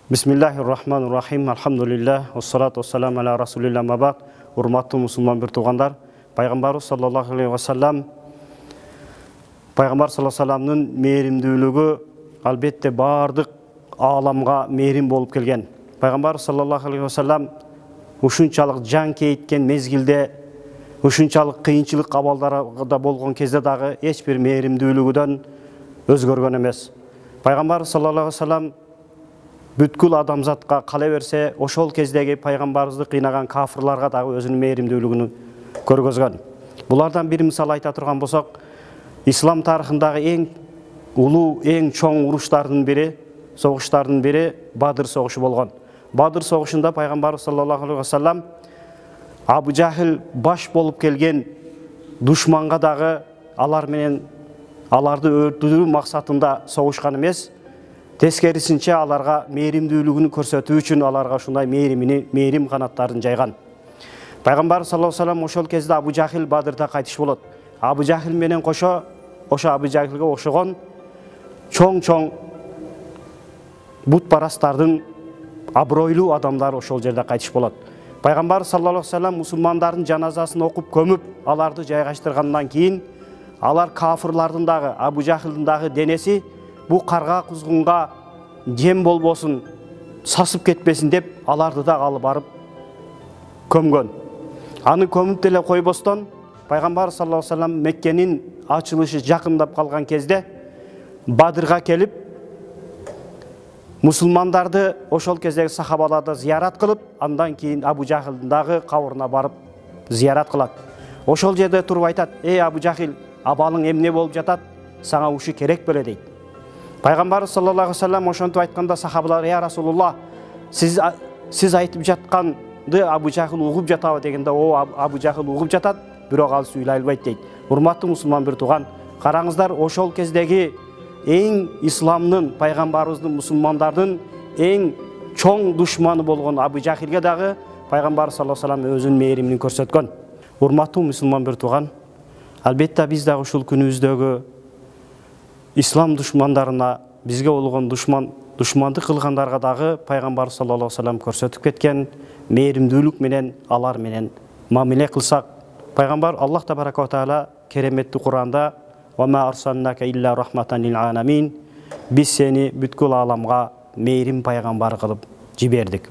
Бисмиллахир-рахманир-рахим. Алхамдулиллах. Вассалату вассаламу аля расулиллах мабад. Урматтуу мусулман бир туугандар, пайгамбарыбыз саллаллаху алейхи вассалам, пайгамбар саллаллаху алейхи вассаламдын мээримдүүлүгү албетте бардык ааламга мээрим болуп келген. Пайгамбар саллаллаху алейхи вассалам ушунчалык жан кейиткен мезгилде, ушунчалык кыйынчылык абалдарда болгон кезде дагы эч бир мээримдүүлүгүдөн өзгөргөн эмес. Пайгамбар саллаллаху алейхи вассалам бүткүл адамзатка кала берсе, ошол кездеги пайгамбарыбызды кыйнаган кафырларга дагы өзүнүн мээримдүүлүгүн көргөзгөн. Булардан бир мисал айта турган болсок, ислам тарыхындагы эң улуу, эң чоң уруштардын бири, согуштардын бири Бадыр согушу болгон. Бадыр согушунда пайгамбар саллаллаху алейхи вассалам Абу Жахил баш болуп келген душманга дагы алар менен аларды өртүү максатында согушкан эмес, тескерисинче аларга мээримдүүлүгүн көрсөтүү үчүн аларга ушундай мээрим канаттарын жайган. Пайгамбар саллаллаху алейхи вассалам ошол кезде Абу Жахил Бадырда кайтыш болот. Абу Жахил менен кошо ошо Абу Жахилге окшогон чоң бутпарастардын абройлуу адамдар ошол жерде кайтыш болот. Пайгамбар саллаллаху алейхи вассалам мусулмандардын жаназасын окуп көмүп, аларды жайгаштыргандан кийин, алар кафырлардын дагы, Абу Жахилдин дагы денеси бу карга кузгунга жем болбосун, сасып кетпесин деп, аларды да алып барып көмгөн. Аны көмүп деле койбостон, пайгамбар саллаллаху алейхи вассалам Меккенин ачылышы жакындап калган кезде Бадырга келип, мусулмандарды ошол кездеги сахабаларды зыярат кылып, андан кийин Абу Жахилдин дагы кабырына барып зыярат кылат. Ошол жерде туруп айтат: "Эй Абу Жахил, абалың эмне болуп жатат? Сага ушу керек беле?" дейт. Пайгамбар саллаллаху алейхи вассалам ошентип айтканда сахабалар: "Я Расулуллах, сиз айтып жатканды Абу Жахил угуп жатабы?" дегенде: "О, Абу Жахил угуп жатат, бирок ал сүйлөй албайт" дейт. Урматтуу мусулман бир тууган, караңыздар, ошол кездеги эң исламдын, пайгамбарыбыздын, мусулмандардын эң чоң душманы болгон Абу Жахилге дагы пайгамбар саллаллаху алейхи вассалам өзүнүн мээримин көрсөткөн. Урматтуу мусулман бир тууган, албетте биз дагы ушул күнүбүздөгү ислам душмандарына, бизге болгон душмандык кылгандарга дагы пайгамбар саллаллаху алейхи вассалам көрсөтүп кеткен мээримдүүлүк менен алар менен мамиле кылсак, пайгамбар Аллах табарака ва таала кереметтүү Куранда: "Ва ма арсалнака илля рахматан лил аламин", биз сени бүткүл ааламга мээрим пайгамбар кылып жибердик.